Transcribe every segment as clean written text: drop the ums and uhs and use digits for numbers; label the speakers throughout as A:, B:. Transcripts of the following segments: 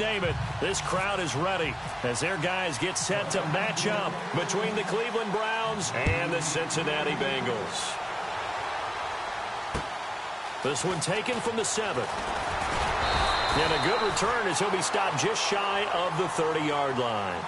A: name it, this crowd is ready as their guys get set to match up between the Cleveland Browns and the Cincinnati Bengals. This one taken from the 7. And a good return as he'll be stopped just shy of the 30-yard line.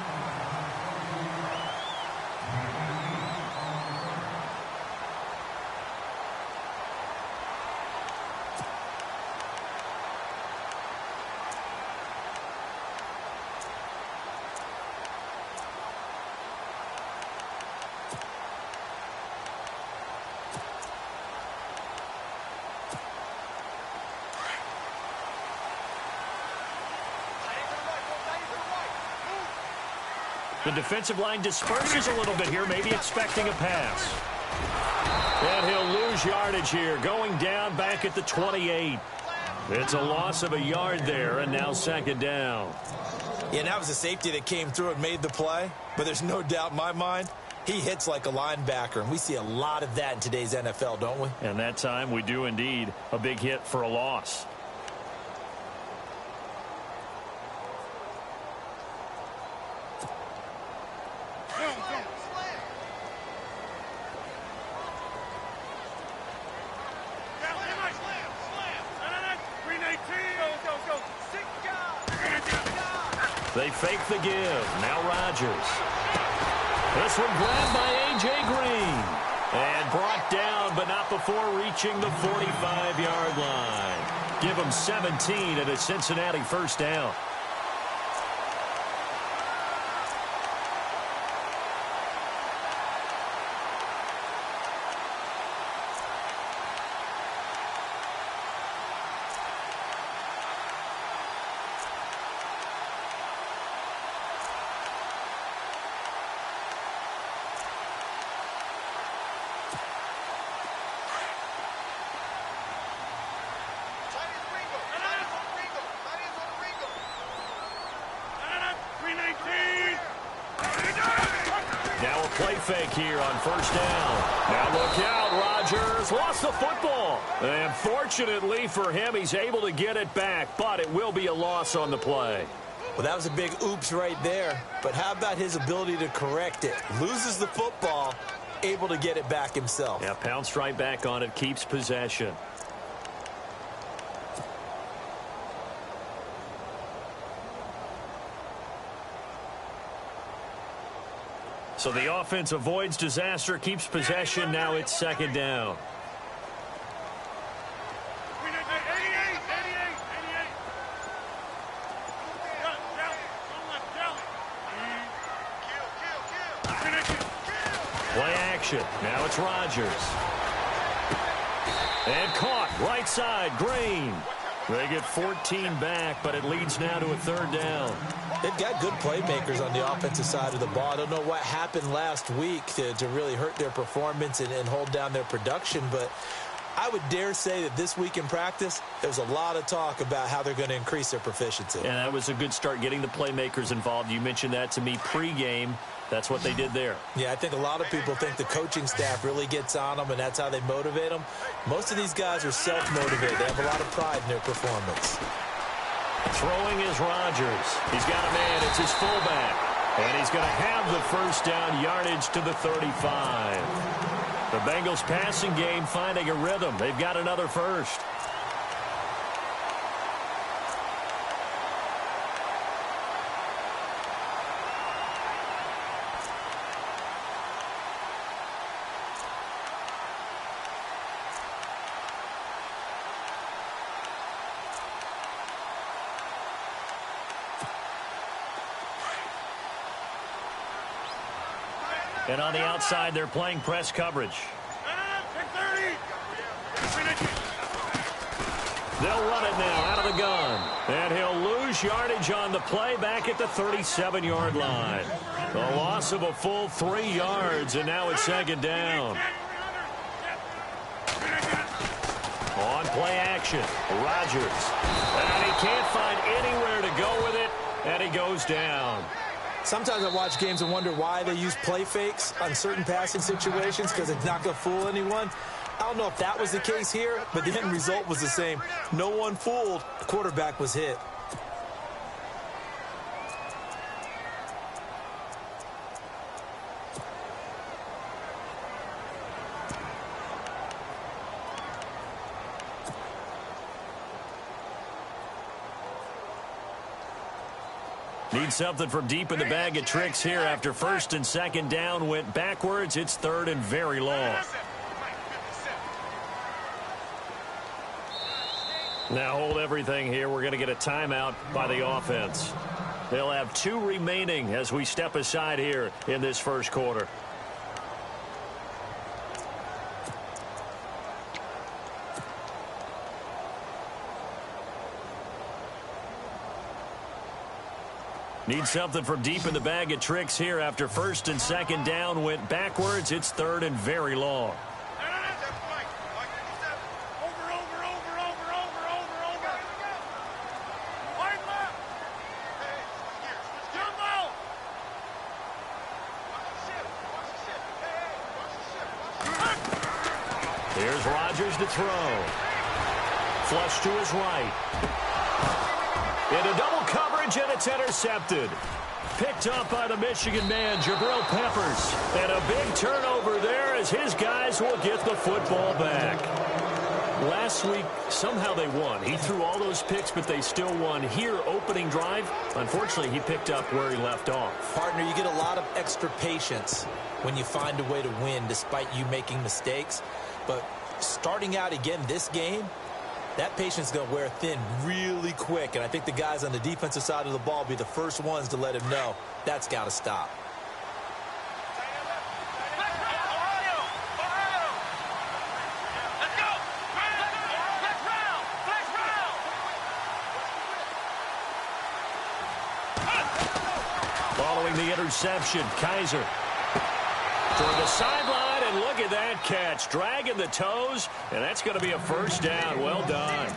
A: The defensive line disperses a little bit here, maybe expecting a pass. And he'll lose yardage here, going down back at the 28. It's a loss of a yard there, and now second down.
B: Yeah, that was a safety that came through and made the play, but there's no doubt in my mind, he hits like a linebacker, and we see a lot of that in today's NFL, don't we?
A: And that time we do indeed. A big hit for a loss. They fake the give. Now Rodgers. This one grabbed by A.J. Green. And brought down, but not before reaching the 45-yard line. Give him 17 at a Cincinnati first down. Now a play fake here on first down. Now look out, Rodgers lost the football. And fortunately for him, he's able to get it back, but it will be a loss on the play.
B: Well, that was a big oops right there, but how about his ability to correct it? Loses the football, able to get it back himself.
A: Yeah, pounced right back on it, keeps possession. So the offense avoids disaster, keeps possession. Now it's second down. Play action. Now it's Rodgers. And caught right side, Green. They get 14 back, but it leads now to a third down.
B: They've got good playmakers on the offensive side of the ball. I don't know what happened last week to really hurt their performance and hold down their production, but I would dare say that this week in practice, there's a lot of talk about how they're going to increase their proficiency.
A: And that was a good start, getting the playmakers involved. You mentioned that to me pregame. That's what they did there.
B: Yeah, I think a lot of people think the coaching staff really gets on them, and that's how they motivate them. Most of these guys are self-motivated. They have a lot of pride in their performance.
A: Throwing is Rodgers. He's got a man. It's his fullback. And he's going to have the first down, yardage to the 35. The Bengals passing game finding a rhythm. They've got another first. And on the outside, they're playing press coverage. They'll run it now out of the gun. And he'll lose yardage on the play back at the 37-yard line. A loss of a full 3 yards, and now it's second down. On play action, Rodgers. And he can't find anywhere to go with it, and he goes down.
B: Sometimes I watch games and wonder why they use play fakes on certain passing situations, because it's not going to fool anyone. I don't know if that was the case here, but the end result was the same. No one fooled. The quarterback was hit.
A: Need something from deep in the bag of tricks here after first and second down went backwards. It's third and very long. Now hold everything here. We're going to get a timeout by the offense. They'll have 2 remaining as we step aside here in this first quarter. Need something from deep in the bag of tricks here after first and second down went backwards. It's third and very long. Here's Rodgers to throw. Flush to his right. Into double coverage, and it's intercepted. Picked up by the Michigan man, Jabril Peppers. And a big turnover there as his guys will get the football back. Last week, somehow they won. He threw all those picks, but they still won. Here, opening drive, unfortunately, he picked up where he left off.
B: Partner, you get a lot of extra patience when you find a way to win despite you making mistakes. But starting out again this game, that patience is going to wear thin really quick, and I think the guys on the defensive side of the ball will be the first ones to let him know that's got to stop.
A: Following the interception, Kaiser toward the sideline, and look at that catch. Dragging the toes, and that's going to be a first down. Well done.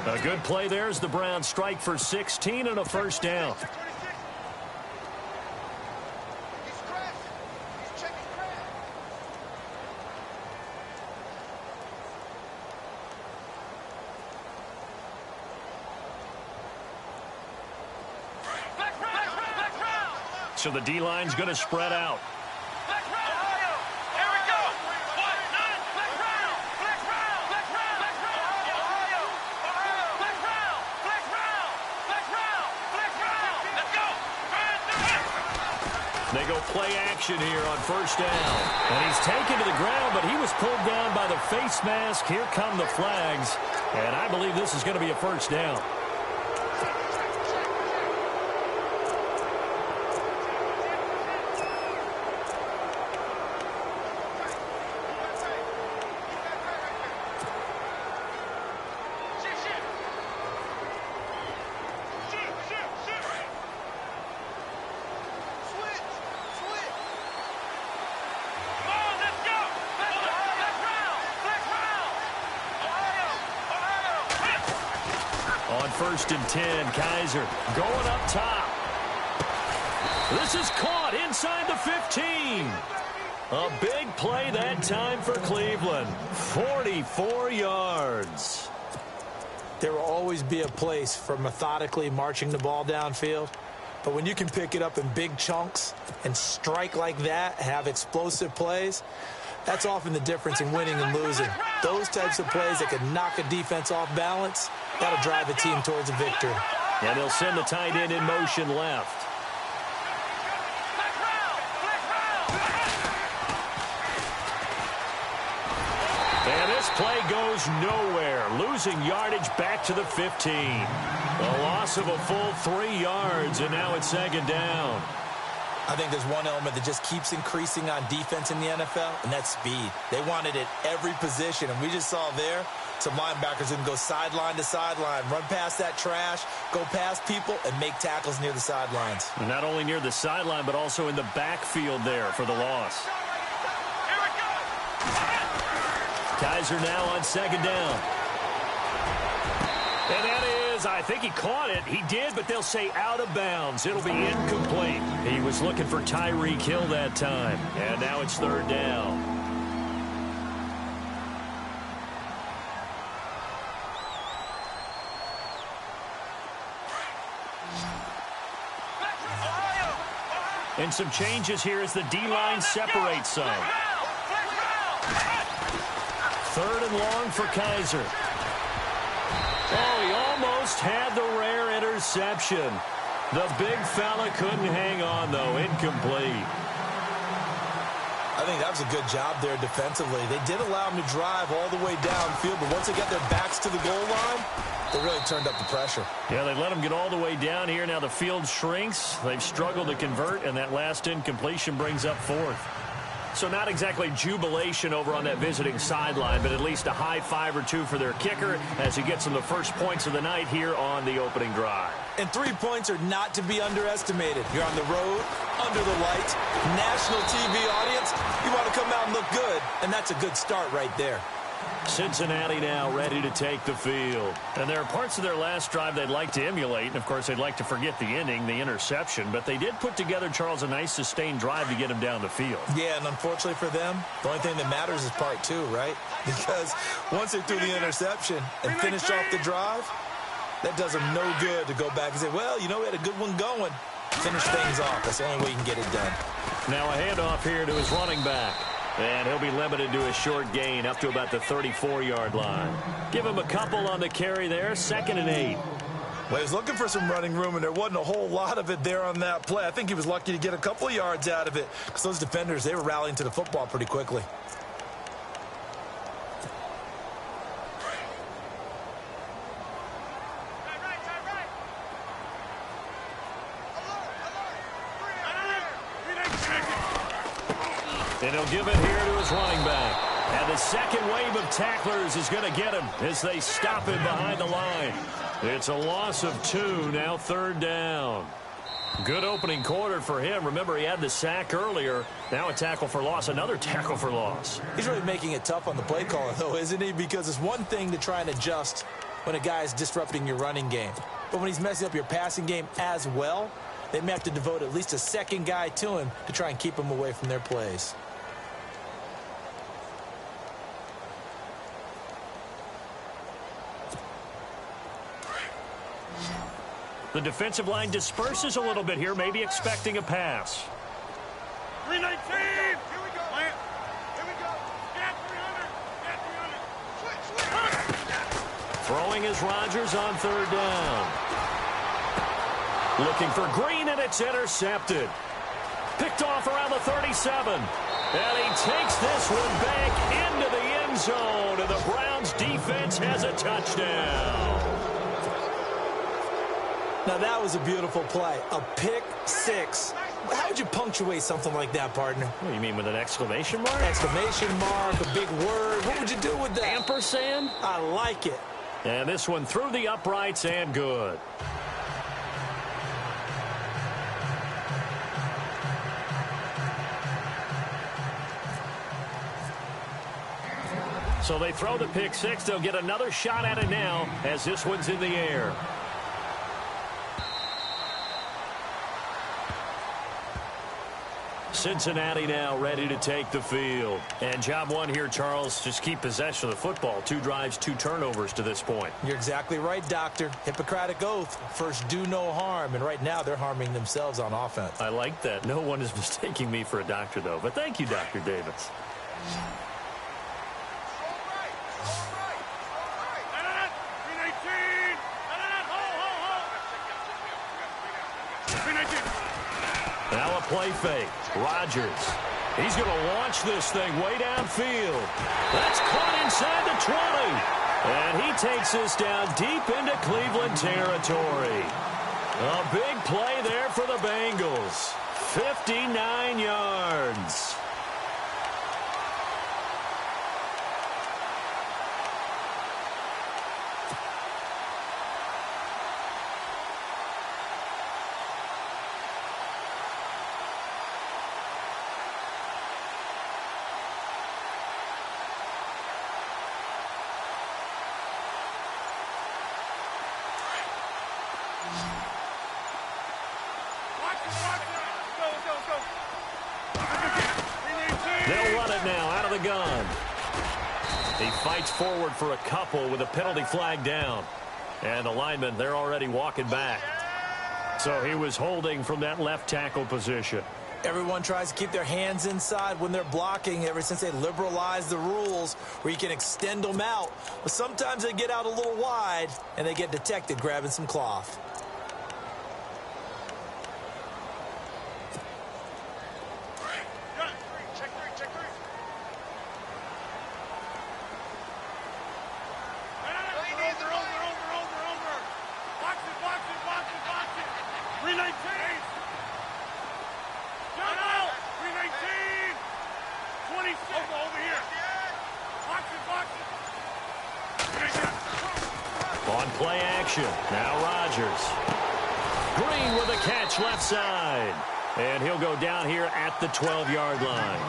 A: A good play there as the Browns strike for 16 and a first down. So the D-line's going to spread out. They go play action here on first down. And he's taken to the ground, but he was pulled down by the face mask. Here come the flags. And I believe this is going to be a first down. First and 10, Kaiser going up top. This is caught inside the 15. A big play that time for Cleveland. 44 yards.
B: There will always be a place for methodically marching the ball downfield. But when you can pick it up in big chunks and strike like that, have explosive plays, that's often the difference in winning and losing. Those types of plays that can knock a defense off balance, that'll drive a team towards a victory.
A: And they'll send the tight end in motion left. And this play goes nowhere. Losing yardage back to the 15. A loss of a full 3 yards, and now it's second down.
B: I think there's one element that just keeps increasing on defense in the NFL, and that's speed. They want it at every position, and we just saw there some linebackers who can go sideline to sideline, run past that trash, go past people, and make tackles near the sidelines.
A: Not only near the sideline, but also in the backfield there for the loss. Kaiser now on second down. And that is, I think he caught it. He did, but they'll say out of bounds. It'll be incomplete. He was looking for Tyreek Hill that time. And now it's third down. And some changes here as the D-line separates some. Third and long for Kaiser. Oh, he almost had the rare interception. The big fella couldn't hang on, though. Incomplete.
B: I think that was a good job there defensively. They did allow him to drive all the way downfield, but once they got their backs to the goal line, they really turned up the pressure.
A: Yeah, they let him get all the way down here. Now the field shrinks. They've struggled to convert, and that last incompletion brings up fourth. So not exactly jubilation over on that visiting sideline, but at least a high five or two for their kicker as he gets them the first points of the night here on the opening drive.
B: And 3 points are not to be underestimated. You're on the road, under the lights, national TV audience. You want to come out and look good, and that's a good start right there.
A: Cincinnati now ready to take the field. And there are parts of their last drive they'd like to emulate. And, of course, they'd like to forget the inning, the interception. But they did put together, Charles, a nice sustained drive to get him down the field.
B: Yeah, and unfortunately for them, the only thing that matters is part two, right? Because once they threw the interception and finished off the drive, that does them no good to go back and say, well, you know, we had a good one going. Finish things off. That's the only way you can get it done.
A: Now a handoff here to his running back. And he'll be limited to a short gain up to about the 34-yard line. Give him a couple on the carry there, 2nd and 8.
B: Well, he was looking for some running room, and there wasn't a whole lot of it there on that play. I think he was lucky to get a couple of yards out of it because those defenders, they were rallying to the football pretty quickly.
A: And he'll give it here to his running back. And the second wave of tacklers is going to get him as they stop him behind the line. It's a loss of 2, now 3rd down. Good opening quarter for him. Remember, he had the sack earlier. Now a tackle for loss, another tackle for loss.
B: He's really making it tough on the play caller, though, isn't he? Because it's one thing to try and adjust when a guy is disrupting your running game. But when he's messing up your passing game as well, they may have to devote at least a second guy to him to try and keep him away from their plays.
A: The defensive line disperses a little bit here, maybe expecting a pass.
C: 319! Here we go. Here we go. Get 300. Get 300.
A: Throwing is Rodgers on 3rd down. Looking for Green, and it's intercepted. Picked off around the 37. And he takes this one back into the end zone, and the Browns defense has a touchdown.
B: Now, that was a beautiful play. A pick six. How would you punctuate something like that, partner?
A: What do you mean, with an exclamation mark?
B: Exclamation mark, a big word. What would you do with that?
A: Ampersand?
B: I like it.
A: And this one through the uprights and good. So they throw the pick six. They'll get another shot at it now as this one's in the air. Cincinnati now ready to take the field. And job one here, Charles, just keep possession of the football. 2 drives, 2 turnovers to this point.
B: You're exactly right, Doctor. Hippocratic oath. First, do no harm. And right now, they're harming themselves on offense.
A: I like that. No one is mistaking me for a doctor, though. But thank you, Dr. Davis. Now a play fake. Rodgers. He's going to launch this thing way downfield. That's caught inside the 20. And he takes this down deep into Cleveland territory. A big play there for the Bengals. 59 yards. They'll run it now out of the gun. He fights forward for a couple with a penalty flag down. And the linemen, they're already walking back. So he was holding from that left tackle position.
B: Everyone tries to keep their hands inside when they're blocking ever since they liberalized the rules where you can extend them out. But sometimes they get out a little wide and they get detected grabbing some cloth.
C: 319. Jump out. 319. 26. Over here. Boxes.
A: On play action. Now Rodgers. Green with a catch left side. And he'll go down here at the 12-yard line.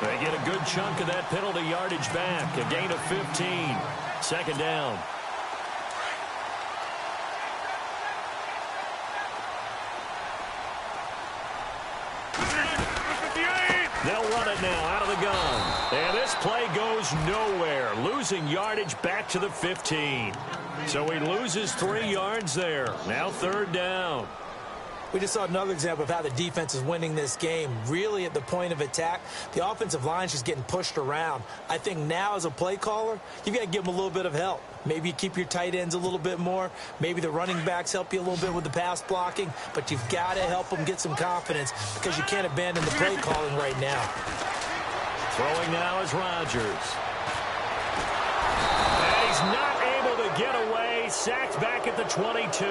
A: They get a good chunk of that penalty yardage back. A gain of 15. Second down. They'll run it now out of the gun. And this play goes nowhere. Losing yardage back to the 15. So he loses 3 yards there. Now third down.
B: We just saw another example of how the defense is winning this game. Really at the point of attack, the offensive line is just getting pushed around. I think now as a play caller, you've got to give them a little bit of help. Maybe you keep your tight ends a little bit more. Maybe the running backs help you a little bit with the pass blocking. But you've got to help them get some confidence because you can't abandon the play calling right now.
A: Throwing now is Rodgers. And he's not able to get away. Sacked back at the 22.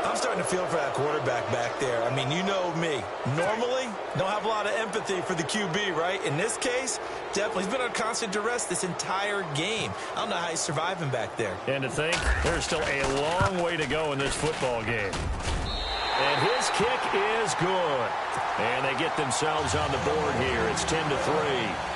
B: I'm starting to feel for that quarterback back there. I mean, you know me. Normally, don't have a lot of empathy for the QB, right? In this case, definitely. He's been on constant duress this entire game. I don't know how he's surviving back there.
A: And to think, there's still a long way to go in this football game. And his kick is good. And they get themselves on the board here. It's 10-3.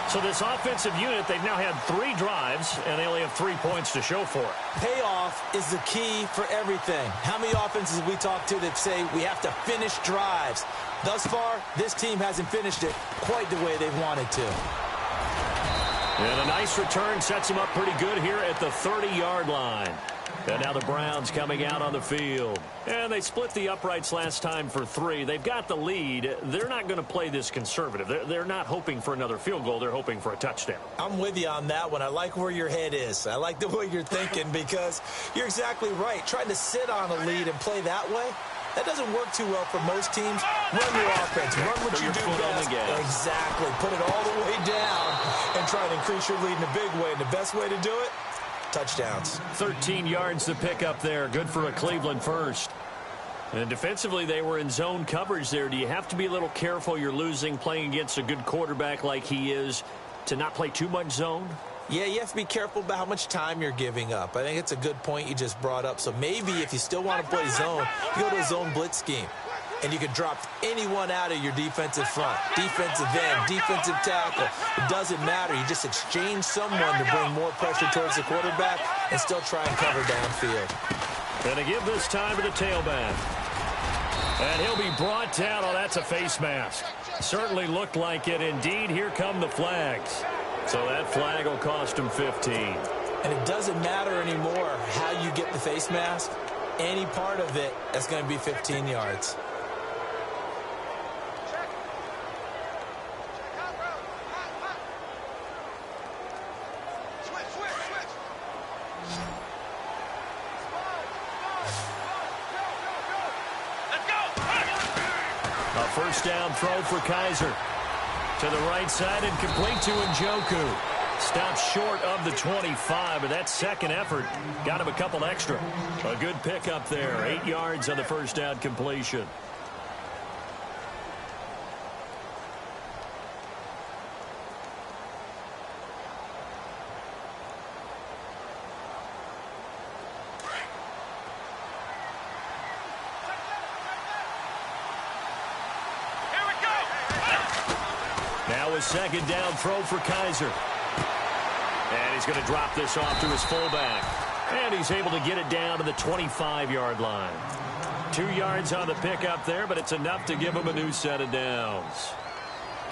A: So this offensive unit, they've now had 3 drives, and they only have 3 points to show for it.
B: Payoff is the key for everything. How many offenses we talk to that say we have to finish drives? Thus far, this team hasn't finished it quite the way they've wanted to.
A: And a nice return sets them up pretty good here at the 30-yard line. And now the Browns coming out on the field. And they split the uprights last time for 3. They've got the lead. They're not going to play this conservative. They're not hoping for another field goal. They're hoping for a touchdown.
B: I'm with you on that one. I like where your head is. I like the way you're thinking because you're exactly right. Trying to sit on a lead and play that way, that doesn't work too well for most teams. Run your offense. Run what you do best. Exactly. Put it all the way down and try to increase your lead in a big way. And the best way to do it, touchdowns.
A: 13 yards to pick up there. Good for a Cleveland first. And defensively, they were in zone coverage there. Do you have to be a little careful? You're losing playing against a good quarterback like he is to not play too much zone?
B: Yeah, you have to be careful about how much time you're giving up. I think it's a good point you just brought up. So maybe if you still want to play zone, you go to a zone blitz scheme. And you can drop anyone out of your defensive front. Defensive end, defensive tackle. It doesn't matter. You just exchange someone to bring more pressure towards the quarterback and still try and cover downfield.
A: And they give this time to the tailback. And he'll be brought down. Oh, that's a face mask. Certainly looked like it. Indeed, here come the flags. So that flag will cost him 15.
B: And it doesn't matter anymore how you get the face mask. Any part of it, that's going to be 15 yards.
A: First down throw for Kaiser. To the right side and complete to Njoku. Stops short of the 25, but that second effort got him a couple extra. A good pickup there. 8 yards on the first down completion. A second down throw for Kaiser. And he's going to drop this off to his fullback. And he's able to get it down to the 25-yard line. 2 yards on the pickup there, but it's enough to give him a new set of downs.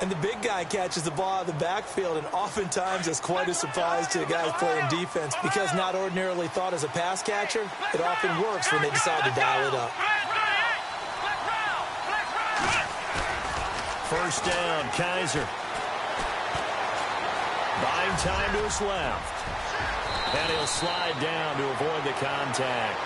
B: And the big guy catches the ball out of the backfield, and oftentimes it's quite a surprise to the guys playing defense because not ordinarily thought as a pass catcher, it often works when they decide to dial it up.
A: First down, Kaiser. Buying time to his left. And he'll slide down to avoid the contact.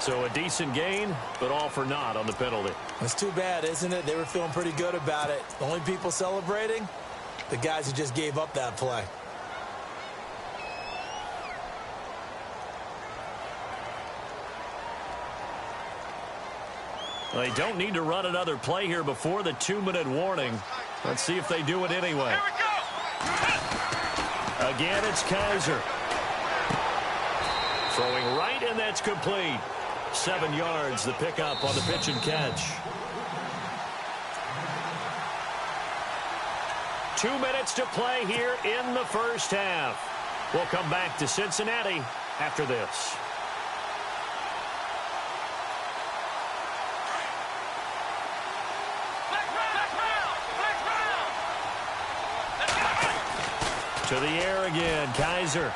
A: So a decent gain, but all for naught on the penalty.
B: It's too bad, isn't it? They were feeling pretty good about it. The only people celebrating, the guys who just gave up that play.
A: They don't need to run another play here before the 2-minute warning. Let's see if they do it anyway.
C: Here we go.
A: Again, it's Kaiser. Throwing right, and that's complete. 7 yards, the pickup on the pitch and catch. 2 minutes to play here in the first half. We'll come back to Cincinnati after this. To the air again, Kaiser.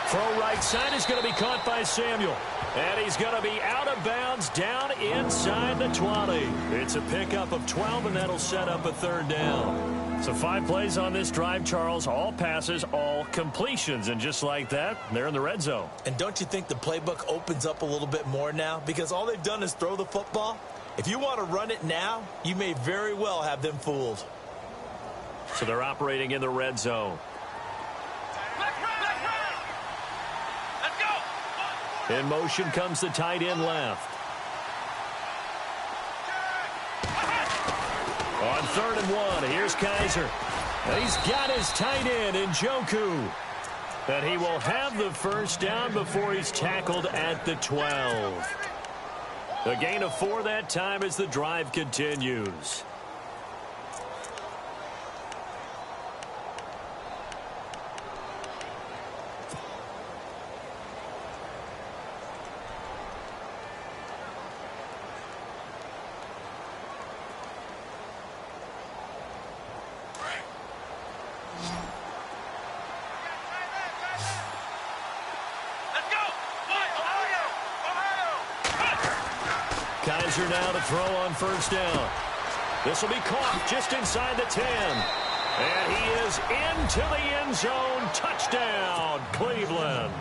A: Throw right side is going to be caught by Samuel. And he's going to be out of bounds down inside the 20. It's a pickup of 12, and that'll set up a 3rd down. So 5 plays on this drive, Charles. All passes, all completions. And just like that, they're in the red zone.
B: And don't you think the playbook opens up a little bit more now? Because all they've done is throw the football. If you want to run it now, you may very well have them fooled.
A: So they're operating in the red zone. In motion comes the tight end left. On 3rd and 1, here's Kaiser. And he's got his tight end in Njoku. And he will have the first down before he's tackled at the 12. A gain of 4 that time as the drive continues. Kaiser now to throw on 1st down. This will be caught just inside the 10. And he is into the end zone. Touchdown, Cleveland.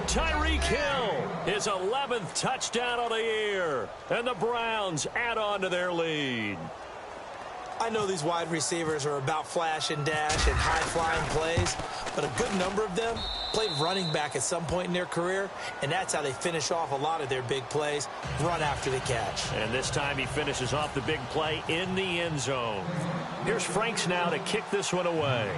A: Tyreek Hill, his 11th touchdown of the year. And the Browns add on to their lead.
B: I know these wide receivers are about flash and dash and high-flying plays, but a good number of them played running back at some point in their career, and that's how they finish off a lot of their big plays, run after the catch.
A: And this time he finishes off the big play in the end zone. Here's Franks now to kick this one away.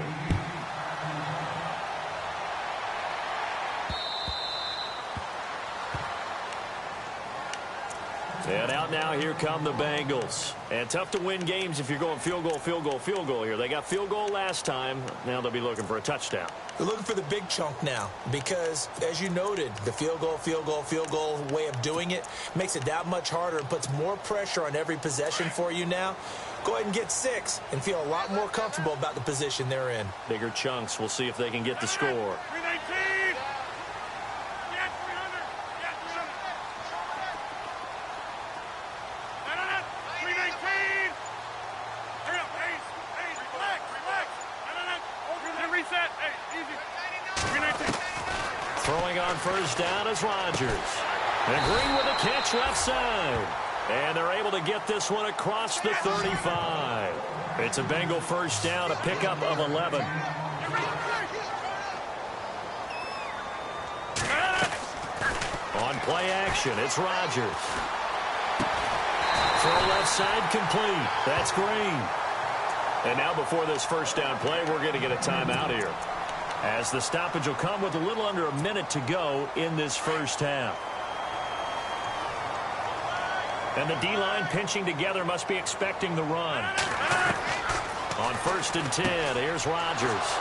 A: And out now, here come the Bengals. And tough to win games if you're going field goal, field goal, field goal here. They got field goal last time. Now they'll be looking for a touchdown.
B: They're looking for the big chunk now because, as you noted, the field goal, field goal, field goal way of doing it makes it that much harder and puts more pressure on every possession for you now. Go ahead and get 6 and feel a lot more comfortable about the position they're in.
A: Bigger chunks. We'll see if they can get the score.
C: 319. Yeah, 300. Yeah, 300. 319. Hurry up, Hayes. Hayes, relax, relax. No. Reset. Hey, easy. 319.
A: Throwing on 1st down is Rodgers. And Green with a catch left side. And they're able to get this one across the 35. It's a Bengal 1st down, a pickup of 11. On play action, it's Rodgers. Throw left side complete. That's Green. And now before this 1st down play, we're going to get a timeout here, as the stoppage will come with a little under a minute to go in this first half. And the D-line pinching together must be expecting the run. On 1st and 10, here's Rodgers.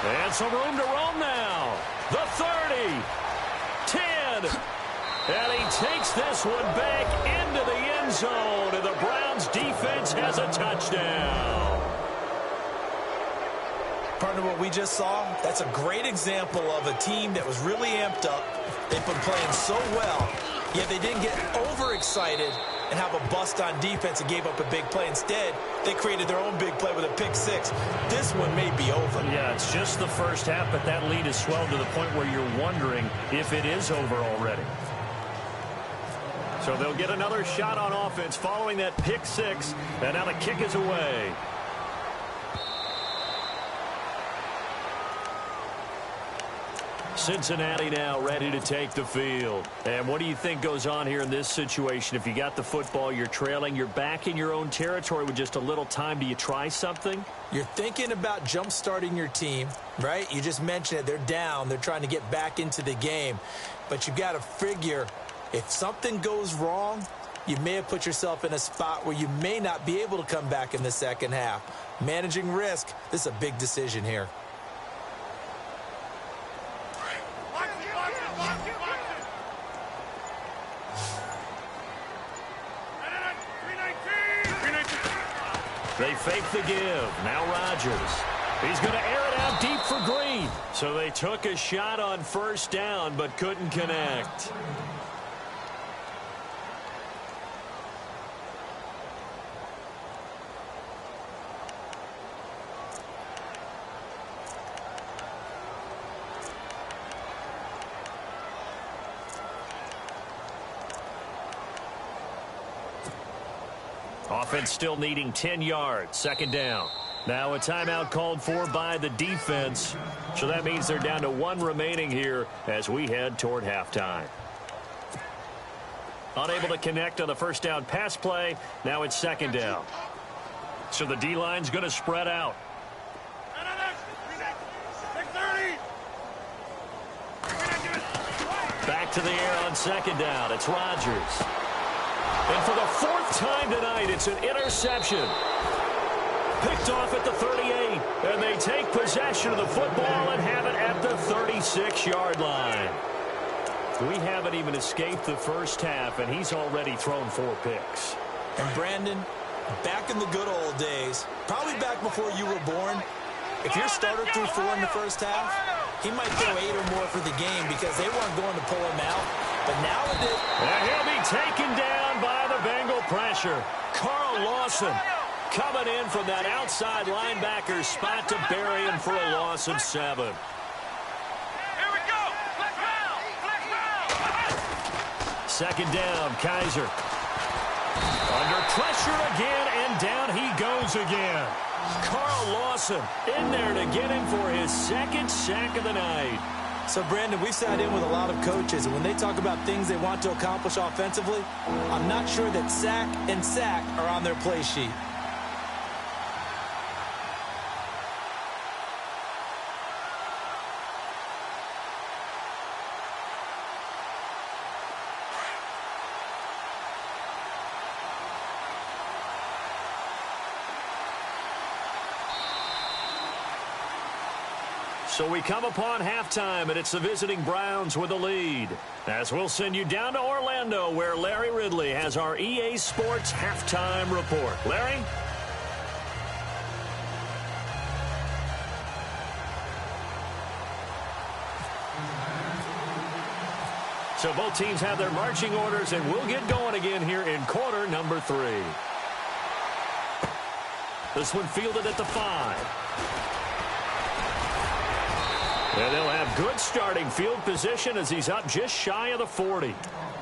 A: And some room to roam now. The 30, 10, and he takes this one back into the end zone, and the Browns defense has a touchdown.
B: Partner, what we just saw, that's a great example of a team that was really amped up. They've been playing so well, yet they didn't get overexcited and have a bust on defense and gave up a big play. Instead, they created their own big play with a pick six. This one may be over.
A: Yeah, it's just the first half, but that lead is swelled to the point where you're wondering if it is over already. So they'll get another shot on offense following that pick six, and now the kick is away. Cincinnati now ready to take the field. And what do you think goes on here in this situation? If you got the football, you're trailing, you're back in your own territory with just a little time. Do you try something?
B: You're thinking about jump-starting your team, right? You just mentioned it. They're down. They're trying to get back into the game. But you've got to figure if something goes wrong, you may have put yourself in a spot where you may not be able to come back in the second half. Managing risk, this is a big decision here.
A: They fake the give. Now Rodgers. He's going to air it out deep for Green. So they took a shot on first down but couldn't connect. Offense still needing 10 yards. Second down. Now a timeout called for by the defense. So that means they're down to one remaining here as we head toward halftime. Unable to connect on the first down pass play. Now it's second down. So the D-line's going to spread out. Back to the air on second down. It's Rodgers. And for the fourth time tonight, it's an interception. Picked off at the 38. And they take possession of the football and have it at the 36-yard line. We haven't even escaped the first half, and he's already thrown 4 picks.
B: And Brandon, back in the good old days, probably back before you were born, if your starter threw 4 in the first half, he might throw 8 or more for the game because they weren't going to pull him out. But nowadays...
A: And he'll be taken down by the Bengal pressure. Carl Lawson coming in from that outside linebacker spot to bury him for a loss of 7.
C: Here we go. Flex round.
A: Second down, Kaiser. Under pressure again, and down he goes again. Carl Lawson in there to get him for his second sack of the night.
B: So, Brandon, we've sat in with a lot of coaches, and when they talk about things they want to accomplish offensively, I'm not sure that sack and sack are on their play sheet.
A: So we come upon halftime, and it's the visiting Browns with the lead. As we'll send you down to Orlando, where Larry Ridley has our EA Sports halftime report. Larry? So both teams have their marching orders, and we'll get going again here in quarter number 3. This one fielded at the 5. And they'll have good starting field position as he's up just shy of the 40.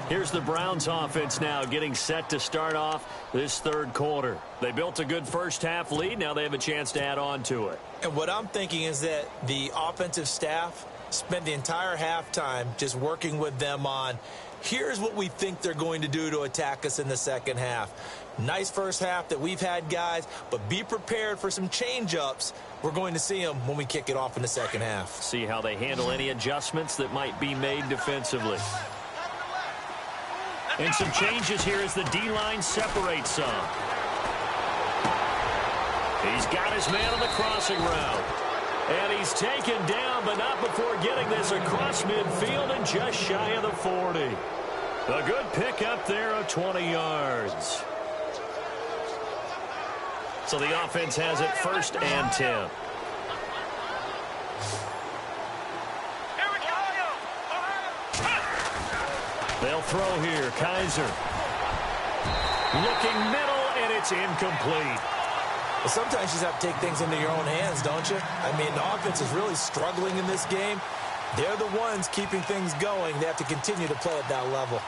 A: Here's the Browns offense now getting set to start off this third quarter. They built a good first half lead. Now they have a chance to add on to it.
B: And what I'm thinking is that the offensive staff spent the entire halftime just working with them on, here's what we think they're going to do to attack us in the second half. Nice first half that we've had, guys, but be prepared for some change-ups. We're going to see them when we kick it off in the second half.
A: See how they handle any adjustments that might be made defensively. And some changes here as the D-line separates some. He's got his man on the crossing route. And he's taken down, but not before getting this across midfield and just shy of the 40. A good pick up there of 20 yards. So the offense has it 1st and 10. They'll throw here. Kaiser. Looking middle, and it's incomplete.
B: But sometimes you just have to take things into your own hands, don't you? I mean, the offense is really struggling in this game. They're the ones keeping things going. They have to continue to play at that level.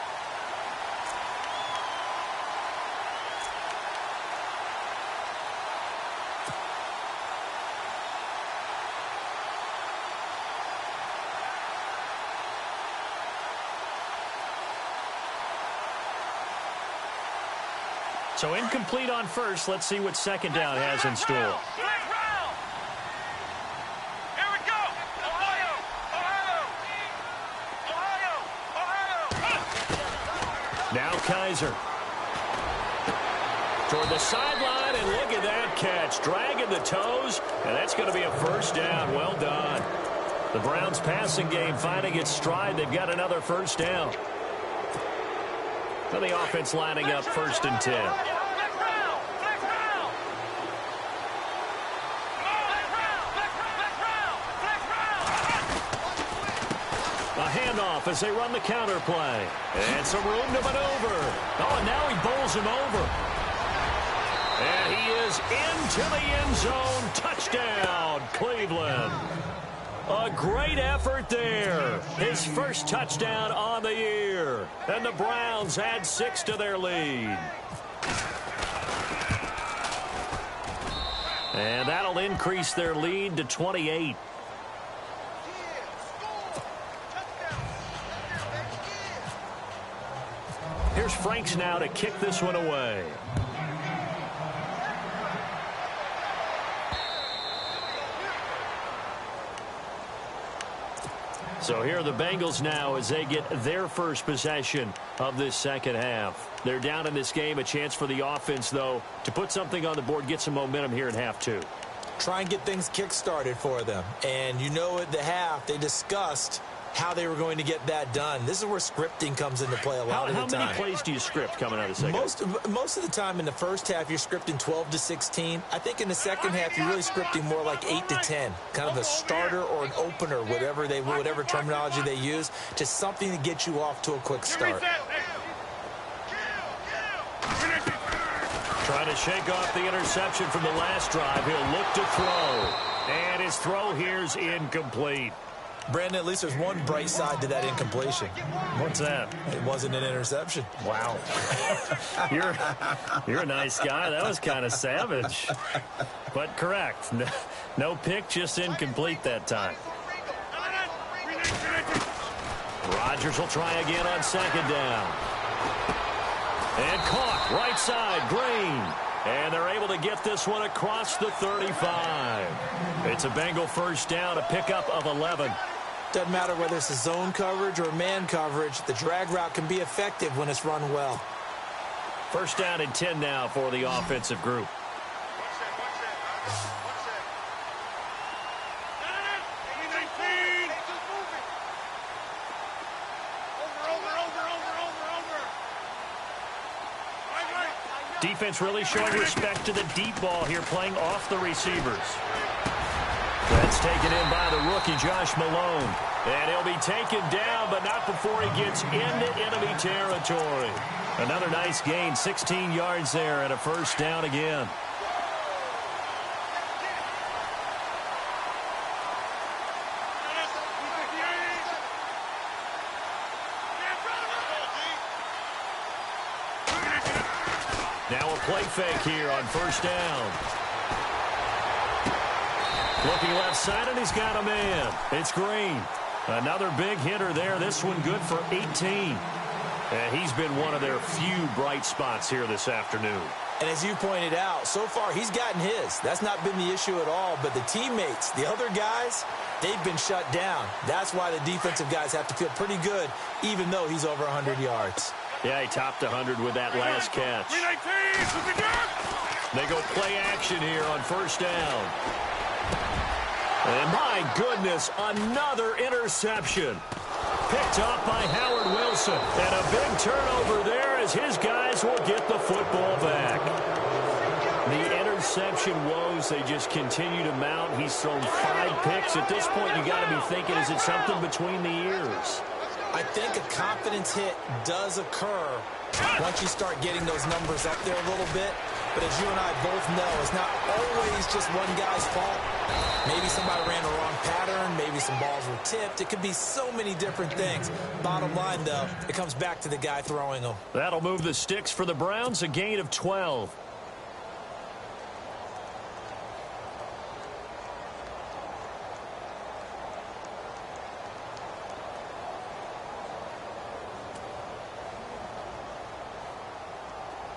A: So incomplete on first. Let's see what second down has in store.
C: Here we go. Ohio.
A: Now Kaiser. Toward the sideline, and look at that catch. Dragging the toes, and that's going to be a first down. Well done. The Browns passing game finding its stride. They've got another first down. So the offense lining up 1st and 10. A handoff as they run the counter play. And some room to maneuver. Oh, and now he bowls him over. And he is into the end zone. Touchdown, Cleveland. A great effort there. His first touchdown on the year. And the Browns add 6 to their lead. And that'll increase their lead to 28. Here's Franks now to kick this one away. So here are the Bengals now as they get their first possession of this second half. They're down in this game. A chance for the offense, though, to put something on the board, get some momentum here in half 2.
B: Try and get things kick-started for them. And you know at the half, they discussed how they were going to get that done. This is where scripting comes into play a lot of the time.
A: How many plays do you script coming out of the second half?
B: Most of the time in the first half, you're scripting 12 to 16. I think in the second half, you're really scripting more like 8 to 10. Kind of a starter or an opener, whatever terminology they use. Just something to get you off to a quick start.
A: Trying to shake off the interception from the last drive. He'll look to throw. And his throw here's incomplete.
B: Brandon, at least there's one bright side to that incompletion.
A: What's that?
B: It wasn't an interception.
A: Wow. You're a nice guy. That was kind of savage. But correct. No pick, just incomplete that time. Rodgers will try again on second down. And caught right side, Green. And they're able to get this one across the 35. It's a Bengal first down, a pickup of 11.
B: Doesn't matter whether it's a zone coverage or man coverage, the drag route can be effective when it's run well.
A: First down and 10 now for the offensive group. Defense really showing respect to the deep ball here, playing off the receivers. That's taken in by the rookie, Josh Malone. And he'll be taken down, but not before he gets into enemy territory. Another nice gain, 16 yards there, and a first down again. Now a play fake here on first down. Looking left side, and he's got a man. It's Green. Another big hitter there. This one good for 18. And he's been one of their few bright spots here this afternoon.
B: And as you pointed out, so far he's gotten his. That's not been the issue at all. But the teammates, the other guys, they've been shut down. That's why the defensive guys have to feel pretty good, even though he's over 100 yards.
A: Yeah, he topped 100 with that last catch. They go play action here on first down. And my goodness, another interception. Picked up by Howard Wilson. And a big turnover there as his guys will get the football back. The interception woes, they just continue to mount. He's thrown 5 picks. At this point, you got to be thinking, is it something between the ears?
B: I think a confidence hit does occur once you start getting those numbers up there a little bit. But as you and I both know, it's not always just one guy's fault. Maybe somebody ran the wrong pattern. Maybe some balls were tipped. It could be so many different things. Bottom line, though, it comes back to the guy throwing them.
A: That'll move the sticks for the Browns, a gain of 12.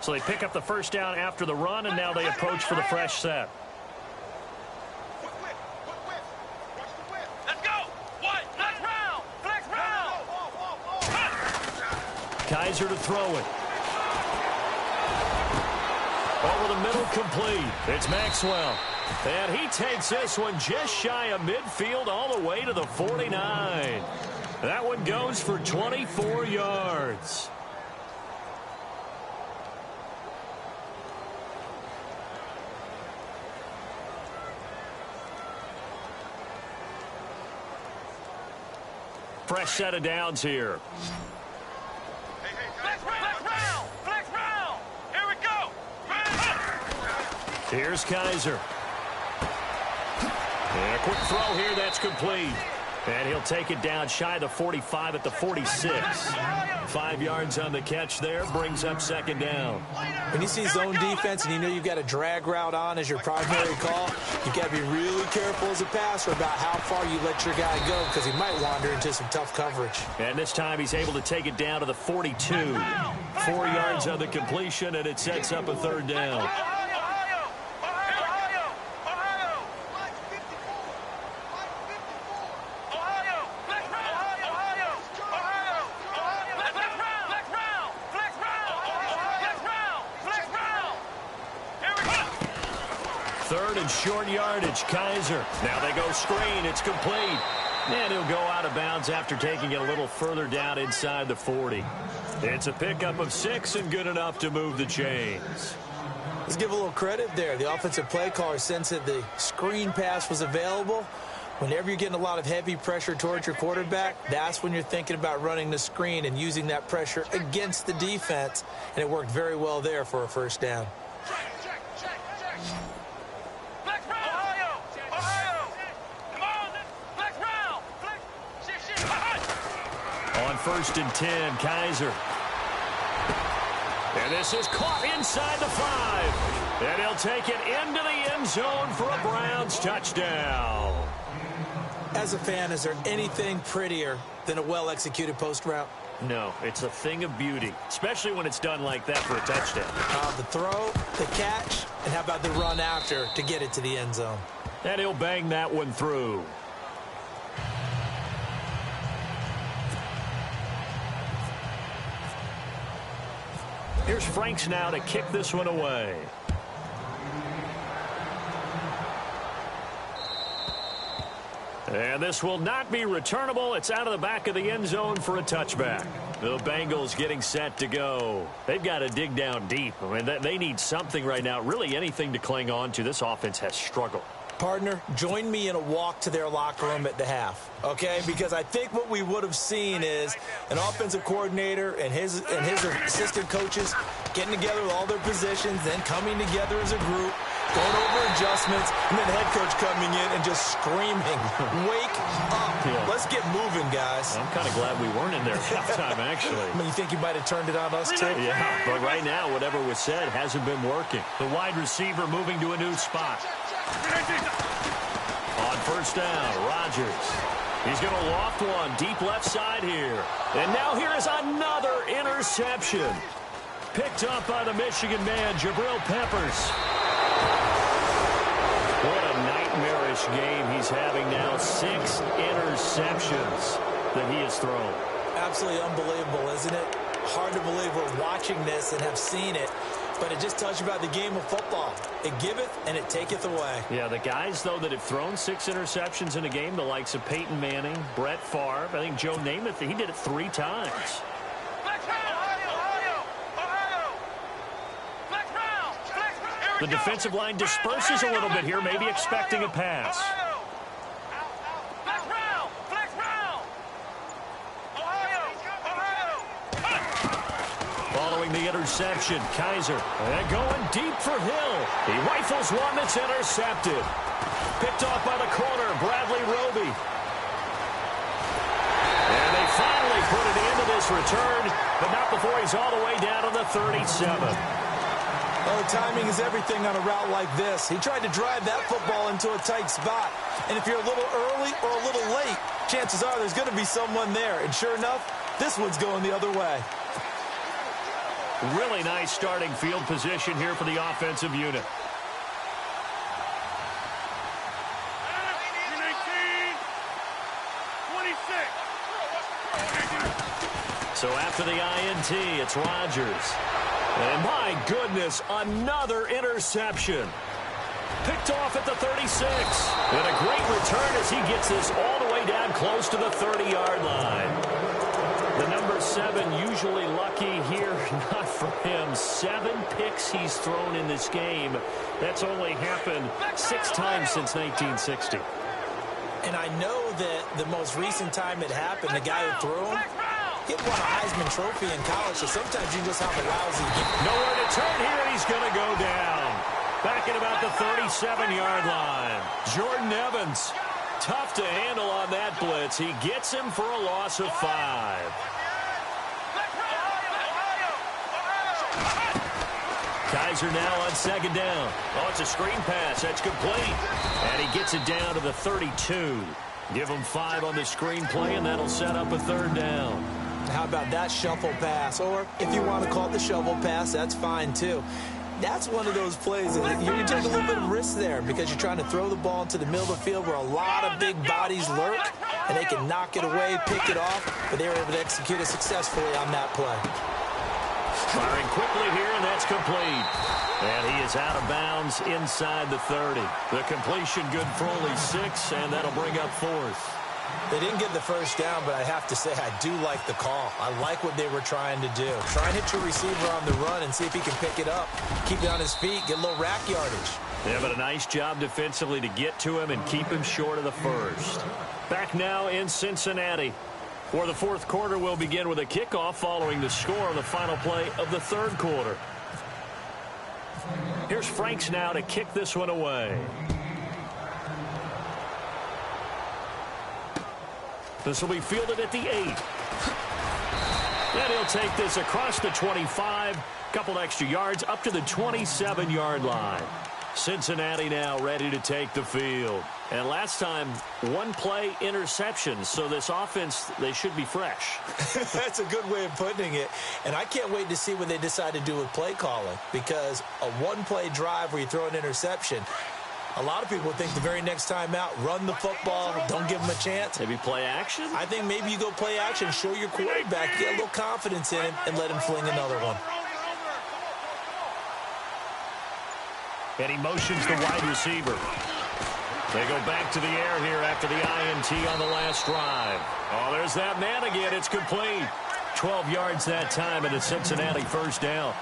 A: So they pick up the first down after the run, and now they approach for the fresh set.
C: Let's go. What? Flex round. Flex round.
A: Kaiser to throw it. Over the middle, complete. It's Maxwell. And he takes this one just shy of midfield all the way to the 49. That one goes for 24 yards. Fresh set of downs here.
C: Flex round. Flex round. Here we go.
A: Here's Kaiser. And a quick throw here, that's complete. And he'll take it down shy of the 45 at the 46. 5 yards on the catch there, brings up second down.
B: When you see zone defense and you know you've got a drag route on as your primary call, you've got to be really careful as a passer about how far you let your guy go because he might wander into some tough coverage.
A: And this time he's able to take it down to the 42. 4 yards on the completion, and it sets up a third down. Third and short yardage, Kaiser. Now they go screen, it's complete. And he'll go out of bounds after taking it a little further down inside the 40. It's a pickup of 6 and good enough to move the chains.
B: Let's give a little credit there. The offensive play caller sensed that the screen pass was available. Whenever you're getting a lot of heavy pressure towards your quarterback, that's when you're thinking about running the screen and using that pressure against the defense. And it worked very well there for a first down.
A: On first and 10, Kaiser. And this is caught inside the 5. And he'll take it into the end zone for a Browns touchdown.
B: As a fan, is there anything prettier than a well-executed post route?
A: No, it's a thing of beauty, especially when it's done like that for a touchdown.
B: The throw, the catch, and how about the run after to get it to the end zone?
A: And he'll bang that one through. Here's Franks now to kick this one away. And this will not be returnable. It's out of the back of the end zone for a touchback. The Bengals getting set to go. They've got to dig down deep. I mean, they need something right now, really anything to cling on to. This offense has struggled.
B: Partner, join me in a walk to their locker room at the half, okay? Because I think what we would have seen is an offensive coordinator and his assistant coaches getting together with all their positions, then coming together as a group, going over adjustments, and then the head coach coming in and just screaming, wake up. Yeah. Let's get moving, guys.
A: I'm kind of glad we weren't in there at halftime, actually.
B: I mean, you think you might have turned it on us, too?
A: Yeah, but right now, whatever was said hasn't been working. The wide receiver moving to a new spot. On first down, Rodgers. He's going to loft one deep left side here. And now here is another interception. Picked up by the Michigan man, Jabril Peppers. What a nightmarish game he's having now. 6 interceptions that he has thrown.
B: Absolutely unbelievable, isn't it? Hard to believe we're watching this and have seen it. But it just tells you about the game of football. It giveth and it taketh away.
A: Yeah, the guys, though, that have thrown 6 interceptions in a game, the likes of Peyton Manning, Brett Favre, I think Joe Namath, he did it 3 times. The defensive line disperses a little bit here, maybe expecting a pass. Following the interception, Kaiser, and going deep for Hill. He rifles one that's intercepted. Picked off by the corner, Bradley Roby. And they finally put an end to this return, but not before he's all the way down to the 37.
B: Oh, timing is everything on a route like this. He tried to drive that football into a tight spot. And if you're a little early or a little late, chances are there's going to be someone there. And sure enough, this one's going the other way.
A: Really nice starting field position here for the offensive unit. So after the INT, it's Rodgers. And my goodness, another interception. Picked off at the 36. And a great return as he gets this all the way down close to the 30-yard line. The number 7 usually lucky here, not for him. 7 picks he's thrown in this game. That's only happened 6 times since 1960.
B: And I know that the most recent time it happened, the guy who threw him, he won a Heisman Trophy in college, so sometimes you just have a lousy game.
A: Nowhere to turn here, and he's going to go down. Back at about the 37-yard line. Jordan Evans, tough to handle on that blitz. He gets him for a loss of 5. Kaiser now on second down. Oh, it's a screen pass. That's complete. And he gets it down to the 32. Give him 5 on the screen play, and that'll set up a third down.
B: How about that shuffle pass? Or if you want to call it the shovel pass, that's fine too. That's one of those plays that you take a little bit of risk there because you're trying to throw the ball into the middle of the field where a lot of big bodies lurk, and they can knock it away, pick it off, but they were able to execute it successfully on that play.
A: Firing quickly here, and that's complete. And he is out of bounds inside the 30. The completion good for only 6, and that'll bring up 4th.
B: They didn't get the first down, but I have to say I do like the call. I like what they were trying to do. Try and hit your receiver on the run and see if he can pick it up. Keep it on his feet, get a little rack yardage.
A: Yeah, but a nice job defensively to get to him and keep him short of the first. Back now in Cincinnati. For the fourth quarter, we'll begin with a kickoff following the score of the final play of the third quarter. Here's Franks now to kick this one away. This will be fielded at the 8. And he'll take this across the 25, couple extra yards up to the 27-yard line. Cincinnati now ready to take the field. And last time, 1 play interception, so this offense, they should be fresh.
B: That's a good way of putting it. And I can't wait to see what they decide to do with play calling, because a 1-play drive where you throw an interception, a lot of people think the very next time out, run the football, don't give them a chance.
A: Maybe play action?
B: I think maybe you go play action, show your quarterback, get a little confidence in him, and let him fling another one.
A: And he motions the wide receiver. They go back to the air here after the INT on the last drive. Oh, there's that man again. It's complete. 12 yards that time, and a Cincinnati first down.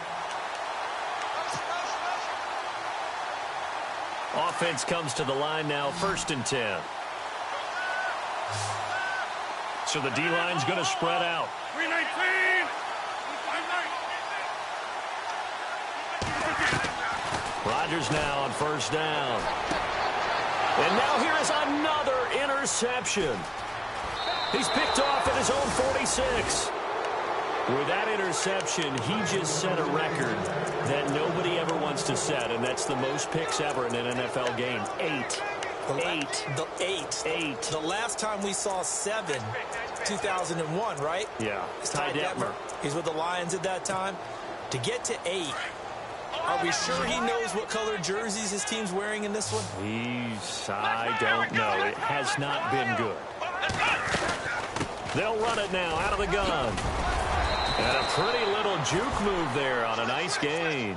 A: Offense comes to the line now, 1st and 10. So the D-line's going to spread out.
C: 319.
A: Rodgers now on first down. And now here is another interception. He's picked off at his own 46. With that interception, he just set a record that nobody ever wants to set, and that's the most picks ever in an NFL game. 8.
B: The last time we saw 7, 2001, right?
A: Yeah.
B: It's Ty Detmer. He's with the Lions at that time. To get to 8, are we sure he knows what color jerseys his team's wearing in this one?
A: I don't know. It has not been good. They'll run it now out of the gun. And a pretty little juke move there on a nice gain.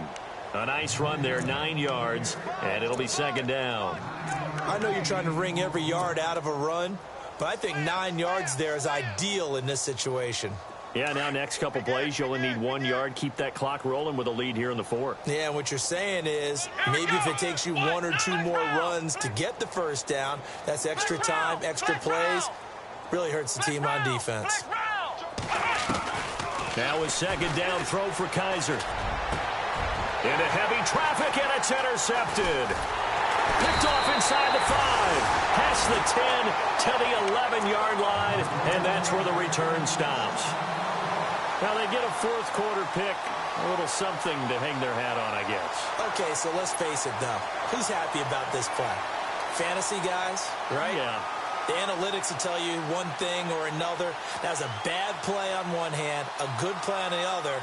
A: A nice run there, 9 yards, and it'll be second down.
B: I know you're trying to wring every yard out of a run, but I think 9 yards there is ideal in this situation.
A: Yeah, now next couple plays, you only need 1 yard. Keep that clock rolling with a lead here in the 4th.
B: Yeah, and what you're saying is maybe if it takes you 1 or 2 more runs to get the first down, that's extra time, extra plays. Really hurts the team on defense.
A: Now a second down throw for Kaiser. Into heavy traffic, and it's intercepted. Picked off inside the 5. Past the 10 to the 11-yard line, and that's where the return stops. Now they get a fourth quarter pick. A little something to hang their hat on, I guess.
B: Okay, so let's face it, though. Who's happy about this play? Fantasy guys, right?
A: Yeah.
B: The analytics will tell you one thing or another. That's a bad play on one hand, a good play on the other.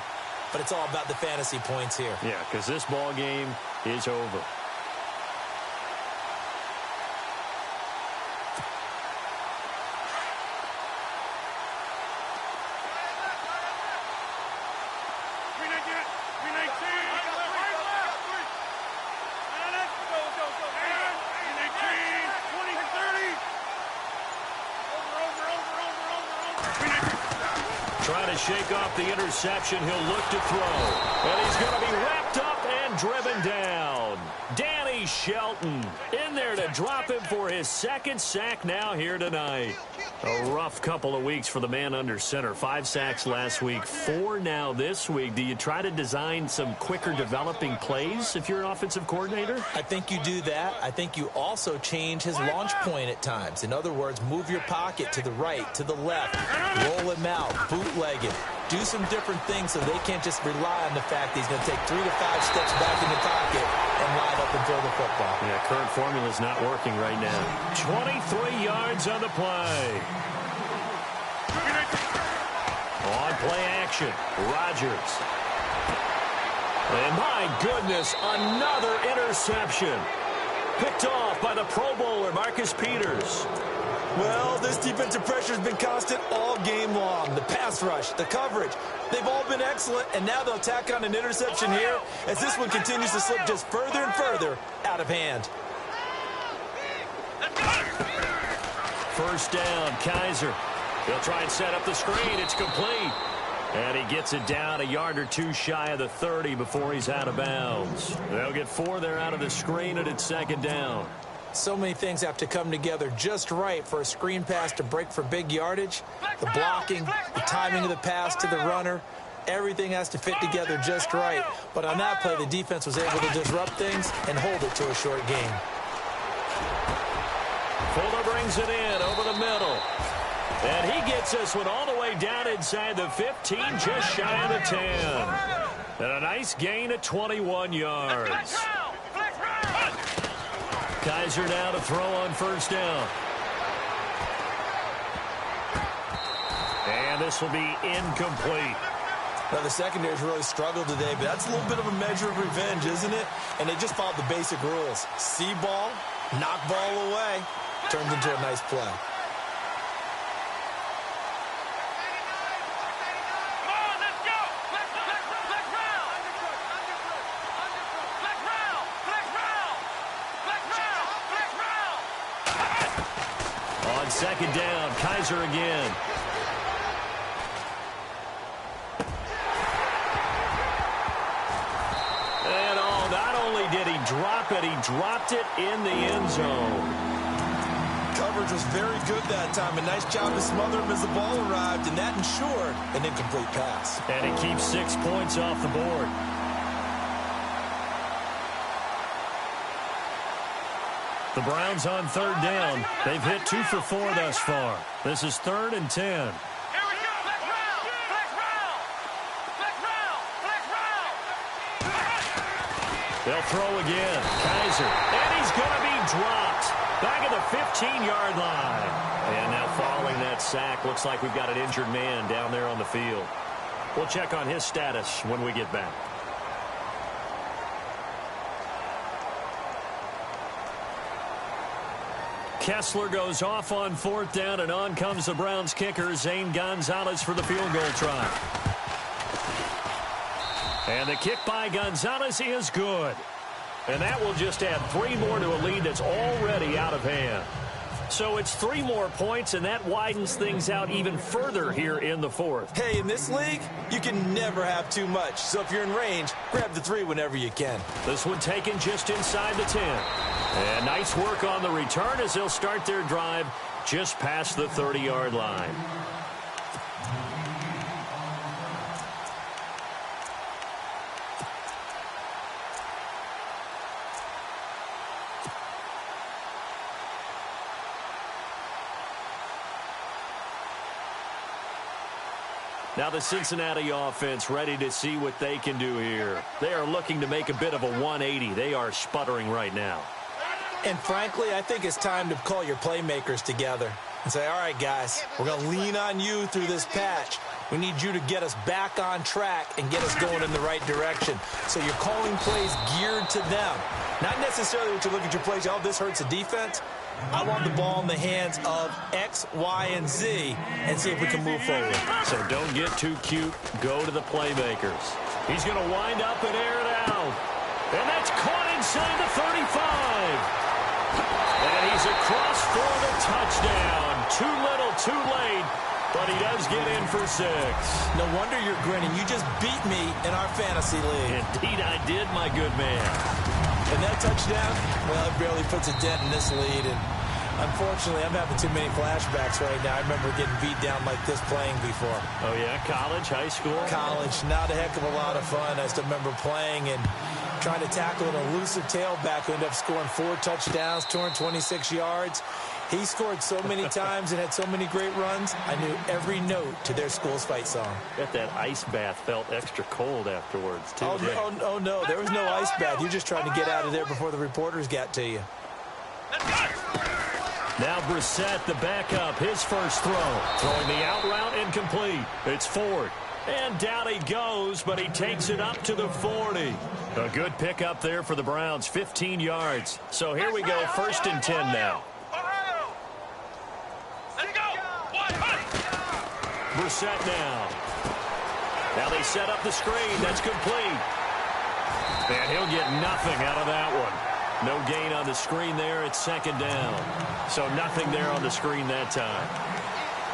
B: but it's all about the fantasy points here.
A: Yeah, because this ball game is over. Trying to shake off the interception. He'll look to throw. And he's going to be wrapped up and driven down. Danny Shelton in there to drop him for his second sack now here tonight. A rough couple of weeks for the man under center. 5 sacks last week, 4 now this week. Do you try to design some quicker developing plays if you're an offensive coordinator?
B: I think you do that. I think you also change his launch point at times. In other words, move your pocket to the right, to the left, roll him out, bootleg him. Do some different things so they can't just rely on the fact that he's going to take 3 to 5 steps back in the pocket and line up and throw the football.
A: Yeah, current formula's not working right now. 23 yards on the play. On play action, Rodgers. And my goodness, another interception. Picked off by the Pro Bowler, Marcus Peters.
B: Well, this defensive pressure has been constant all game long. The pass rush, the coverage, they've all been excellent, and now they'll tack on an interception here as this one continues to slip just further and further out of hand.
A: First down, Kaiser. He'll try and set up the screen. It's complete. And he gets it down a yard or two shy of the 30 before he's out of bounds. They'll get 4 there out of the screen, and it's second down.
B: So many things have to come together just right for a screen pass to break for big yardage. The blocking, the timing of the pass to the runner, everything has to fit together just right. But on that play, the defense was able to disrupt things and hold it to a short game.
A: Fuller brings it in over the middle. And he gets this one all the way down inside the 15, just shy of the 10. And a nice gain of 21 yards. Kaiser now to throw on first down. And this will be incomplete.
B: Now, the secondary's really struggled today, but that's a little bit of a measure of revenge, isn't it? And they just followed the basic rules. See ball, knock ball away. Turns into a nice play.
A: On second down, Kaiser again. And not only did he drop it, he dropped it in the end zone.
B: Coverage was very good that time. A nice job to smother him as the ball arrived, and that ensured an incomplete pass.
A: And it keeps 6 points off the board. The Browns on third down. They've hit 2 for 4 thus far. This is 3rd and 10. They'll throw again. Kaiser. And he's going to be dropped. Back at the 15-yard line. And now following that sack, looks like we've got an injured man down there on the field. We'll check on his status when we get back. Kessler goes off on 4th down, and on comes the Browns kicker, Zane Gonzalez, for the field goal try. And the kick by Gonzalez is good. And that will just add 3 more to a lead that's already out of hand. So it's 3 more points, and that widens things out even further here in the 4th.
B: Hey, in this league, you can never have too much. So if you're in range, grab the 3 whenever you can.
A: This one taken just inside the 10. And nice work on the return as they'll start their drive just past the 30-yard line. Now the Cincinnati offense ready to see what they can do here. They are looking to make a bit of a 180. They are sputtering right now.
B: And frankly, I think it's time to call your playmakers together and say, all right, guys, we're going to lean on you through this patch. We need you to get us back on track and get us going in the right direction. So you're calling plays geared to them. Not necessarily what you look at your plays, oh, this hurts the defense. I want the ball in the hands of X, Y, and Z and see if we can move forward.
A: So don't get too cute. Go to the playmakers. He's going to wind up and air it out. And that's caught inside the 35. And he's across for the touchdown. Too little, too late. But he does get in for 6.
B: No wonder you're grinning. You just beat me in our fantasy league.
A: Indeed I did, my good man.
B: And that touchdown, well, it barely puts a dent in this lead. And unfortunately, I'm having too many flashbacks right now. I remember getting beat down like this playing before.
A: Oh, yeah? College, high school?
B: College. Not a heck of a lot of fun. I still remember playing and trying to tackle an elusive tailback who ended up scoring 4 touchdowns, 226 yards. He scored so many times and had so many great runs, I knew every note to their school's fight song.
A: Bet that ice bath felt extra cold afterwards, too.
B: Oh, no, there was no ice bath. You're just trying to get out of there before the reporters got to you.
A: Now Brissett, the backup, his first throw. Throwing the out route incomplete. It's Ford. And down he goes, but he takes it up to the 40. A good pickup there for the Browns, 15 yards. So here we go, 1st and 10 now. Brissett now. Now they set up the screen. That's complete. And he'll get nothing out of that one. No gain on the screen there. It's 2nd down. So nothing there on the screen that time.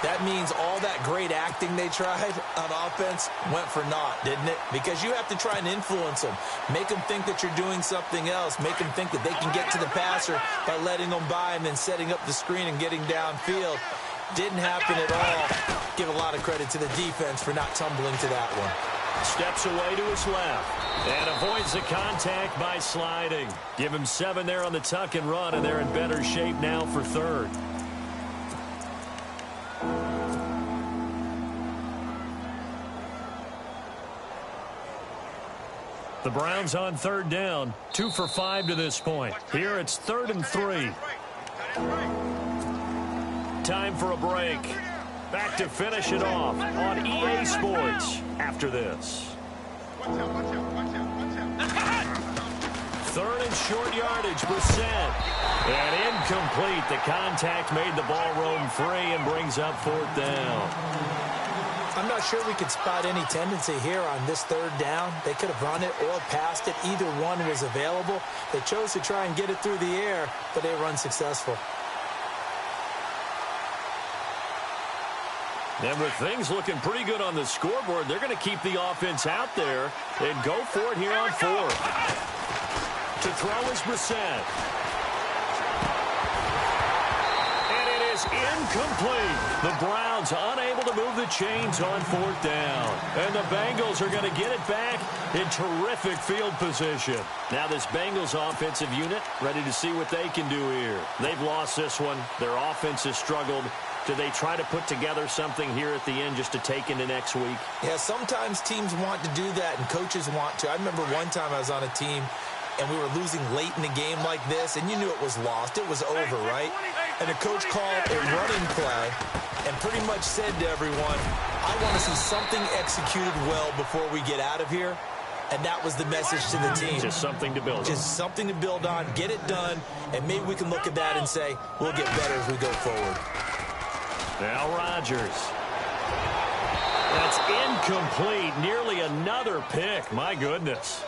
B: That means all that great acting they tried on offense went for naught, didn't it? Because you have to try and influence them. Make them think that you're doing something else. Make them think that they can get to the passer by letting them by and then setting up the screen and getting downfield. Didn't happen at all. Give a lot of credit to the defense for not tumbling to that one.
A: Steps away to his left and avoids the contact by sliding. Give him 7 there on the tuck and run, and they're in better shape now for 3rd. The Browns on 3rd down, 2 for 5 to this point. Here it's 3rd and 3. Time for a break. Back to finish it off on EA Sports after this. 3rd and short yardage, Brissett. And incomplete. The contact made the ball roam free and brings up 4th down.
B: I'm not sure we could spot any tendency here on this 3rd down. They could have run it or passed it. Either one was available. They chose to try and get it through the air, but they were unsuccessful.
A: And with things looking pretty good on the scoreboard, they're going to keep the offense out there and go for it here on 4th. To throw is Brissett. And it is incomplete. The Browns unable to move the chains on 4th down. And the Bengals are going to get it back in terrific field position. Now this Bengals offensive unit ready to see what they can do here. They've lost this one. Their offense has struggled. Do they try to put together something here at the end just to take into next week?
B: Yeah, sometimes teams want to do that and coaches want to. I remember one time I was on a team and we were losing late in the game like this, and you knew it was lost. It was over, right? And the coach called a running play and pretty much said to everyone, I want to see something executed well before we get out of here. And that was the message to the team.
A: Just something to build on.
B: Just something to build on, get it done, and maybe we can look at that and say, we'll get better as we go forward.
A: Now Rodgers. That's incomplete. Nearly another pick. My goodness.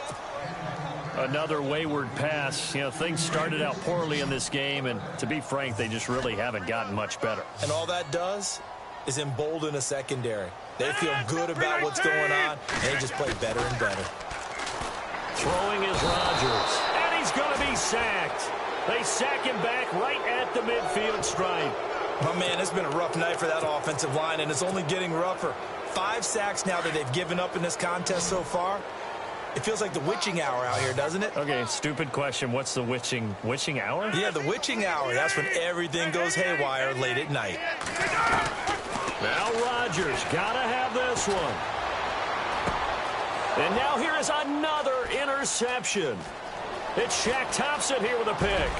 A: Another wayward pass. You know, things started out poorly in this game, and to be frank, they just really haven't gotten much better.
B: And all that does is embolden a secondary. They feel good about what's going on, and they just play better and better.
A: Throwing is Rodgers. And he's going to be sacked. They sack him back right at the midfield stripe.
B: My man, it's been a rough night for that offensive line, and it's only getting rougher. 5 sacks now that they've given up in this contest so far. It feels like the witching hour out here, doesn't it?
A: Okay, stupid question. What's the witching hour?
B: Yeah, the witching hour. That's when everything goes haywire late at night.
A: Now Rodgers got to have this one. And now here is another interception. It's Shaq Thompson here with a pick.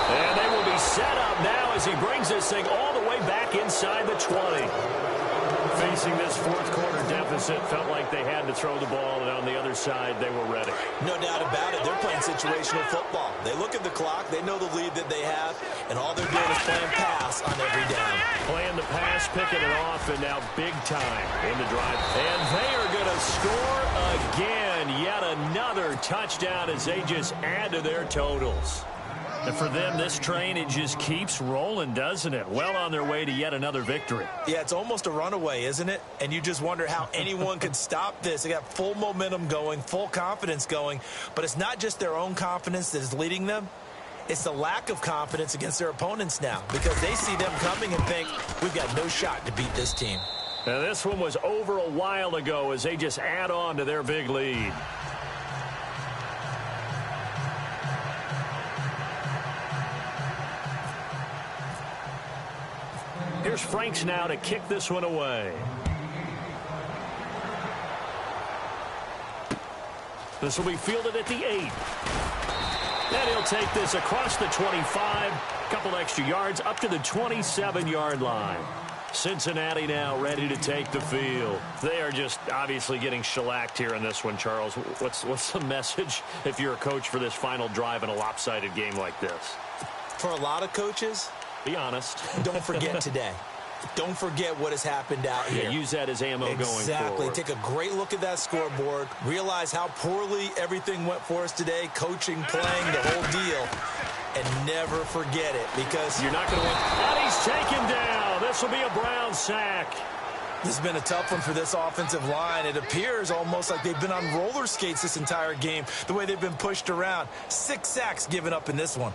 A: And they will be set up now as he brings this thing all the way back inside the 20. Facing this fourth quarter deficit, felt like they had to throw the ball, and on the other side, they were ready.
B: No doubt about it. They're playing situational football. They look at the clock, they know the lead that they have, and all they're doing is playing pass on every down.
A: Playing the pass, picking it off, and now big time in the drive. And they are going to score again. Yet another touchdown as they just add to their totals. And for them, this train, it just keeps rolling, doesn't it? Well on their way to yet another victory.
B: Yeah, it's almost a runaway, isn't it? And you just wonder how anyone could stop this. They got full momentum going, full confidence going. But it's not just their own confidence that is leading them. It's the lack of confidence against their opponents now, because they see them coming and think, we've got no shot to beat this team.
A: Now, this one was over a while ago as they just add on to their big lead. Here's Franks now to kick this one away. This will be fielded at the 8. And he'll take this across the 25, a couple extra yards up to the 27-yard line. Cincinnati now ready to take the field. They are just obviously getting shellacked here in this one, Charles. What's the message if you're a coach for this final drive in a lopsided game like this?
B: For a lot of coaches,
A: be honest.
B: Don't forget today. Don't forget what has happened out here.
A: Yeah, use that as ammo going forward.
B: Exactly. Take a great look at that scoreboard. Realize how poorly everything went for us today. Coaching, playing, the whole deal. And never forget it, because
A: you're not going to win. And he's taken down. This will be a Brown sack.
B: This has been a tough one for this offensive line. It appears almost like they've been on roller skates this entire game, the way they've been pushed around. 6 sacks given up in this one.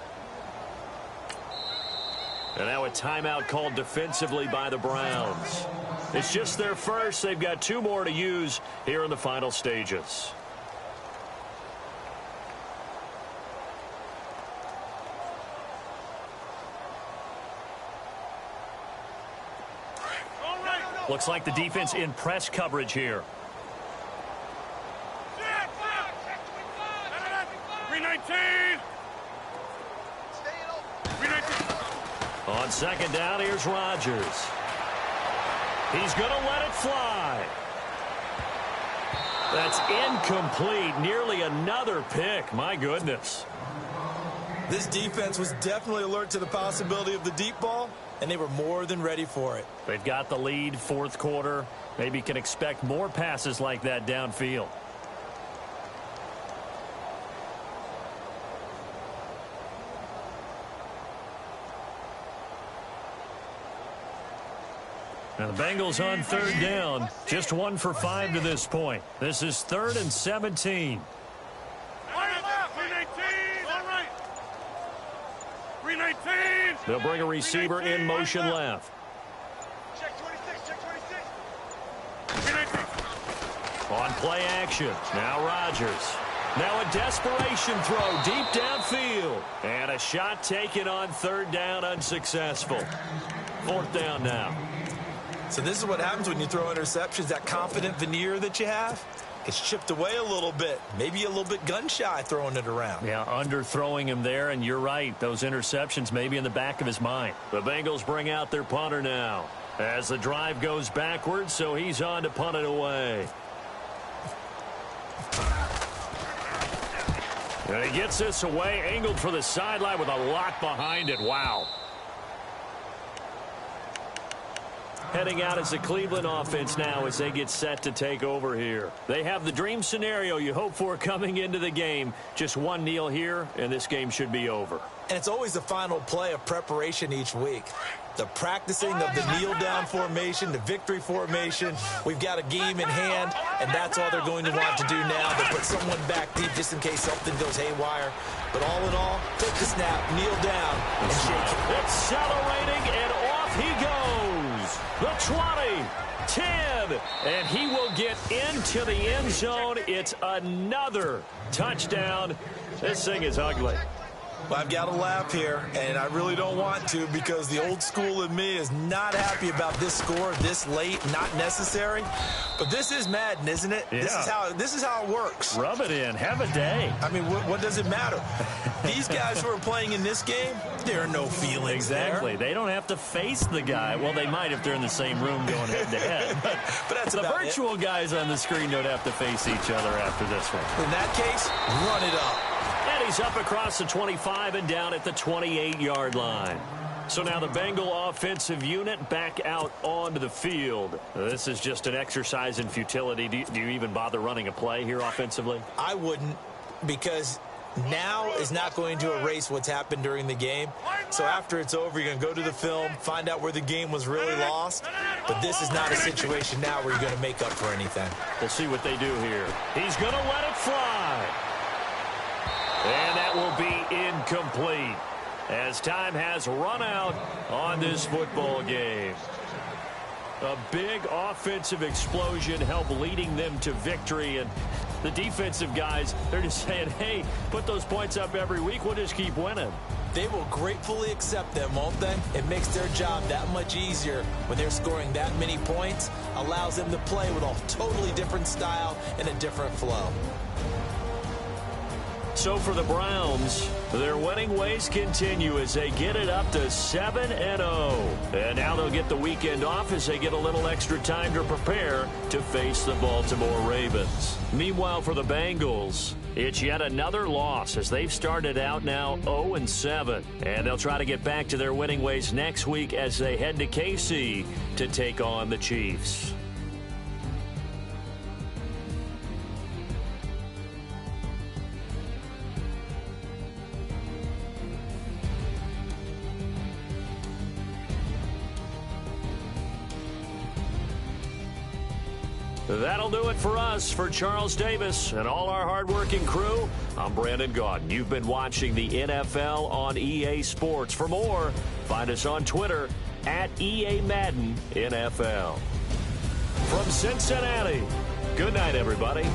A: And now a timeout called defensively by the Browns. It's just their first. They've got 2 more to use here in the final stages. Looks like the defense in press coverage here.
C: 319.
A: On second down, here's Rodgers. He's going to let it fly. That's incomplete. Nearly another pick. My goodness.
B: This defense was definitely alert to the possibility of the deep ball, and they were more than ready for it.
A: They've got the lead, fourth quarter. Maybe can expect more passes like that downfield. Now the Bengals on third down. Just 1 for 5 to this point. This is 3rd and 17.
C: 319.
A: They'll bring a receiver in motion left.
C: Check 26, check 26. 319.
A: On play action. Now Rodgers. Now a desperation throw deep downfield. And a shot taken on third down, unsuccessful. 4th down now.
B: So this is what happens when you throw interceptions. That confident veneer that you have gets chipped away a little bit. Maybe a little bit gun-shy throwing it around.
A: Yeah, underthrowing him there, and you're right. Those interceptions may be in the back of his mind. The Bengals bring out their punter now as the drive goes backwards, so he's on to punt it away. And he gets this away, angled for the sideline with a lot behind it. Wow. Heading out as the Cleveland offense now as they get set to take over here. They have the dream scenario you hope for coming into the game. Just one kneel here, and this game should be over.
B: And it's always the final play of preparation each week. The practicing of the kneel-down formation, the victory formation. We've got a game in hand, and that's all they're going to want to do now. They put someone back deep just in case something goes haywire. But all in all, take the snap, kneel down, and shake it.
A: Accelerating, and off he goes. The 20, 10, and he will get into the end zone. It's another touchdown. This thing is ugly.
B: Well, I've got to laugh here, and I really don't want to because the old school in me is not happy about this score this late, not necessary. But this is Madden, isn't it?
A: Yeah.
B: This is how it works.
A: Rub it in. Have a day.
B: I mean, what does it matter? These guys who are playing in this game, there are no feelings
A: Exactly.
B: there.
A: They don't have to face the guy. Well, they might if they're in the same room going head-to-head.
B: But that's
A: the
B: about
A: virtual guys on the screen don't have to face each other after this one.
B: In that case, run it up.
A: And he's up across the 25 and down at the 28-yard line. So now the Bengal offensive unit back out onto the field. This is just an exercise in futility. Do you even bother running a play here offensively?
B: I wouldn't, because now is not going to erase what's happened during the game. So after it's over, you're going to go to the film, find out where the game was really lost. But this is not a situation now where you're going to make up for anything.
A: We'll see what they do here. He's going to let it fly. And that will be incomplete as time has run out on this football game. A big offensive explosion helped leading them to victory. And the defensive guys, they're just saying, hey, put those points up every week. We'll just keep winning.
B: They will gratefully accept them, won't they? It makes their job that much easier when they're scoring that many points. Allows them to play with a totally different style and a different flow.
A: So for the Browns, their winning ways continue as they get it up to 7-0. And now they'll get the weekend off as they get a little extra time to prepare to face the Baltimore Ravens. Meanwhile, for the Bengals, it's yet another loss as they've started out now 0-7. And they'll try to get back to their winning ways next week as they head to KC to take on the Chiefs. That'll do it for us. For Charles Davis and all our hardworking crew, I'm Brandon Gaudin. You've been watching the NFL on EA Sports. For more, find us on Twitter at EA Madden NFL. From Cincinnati, good night, everybody.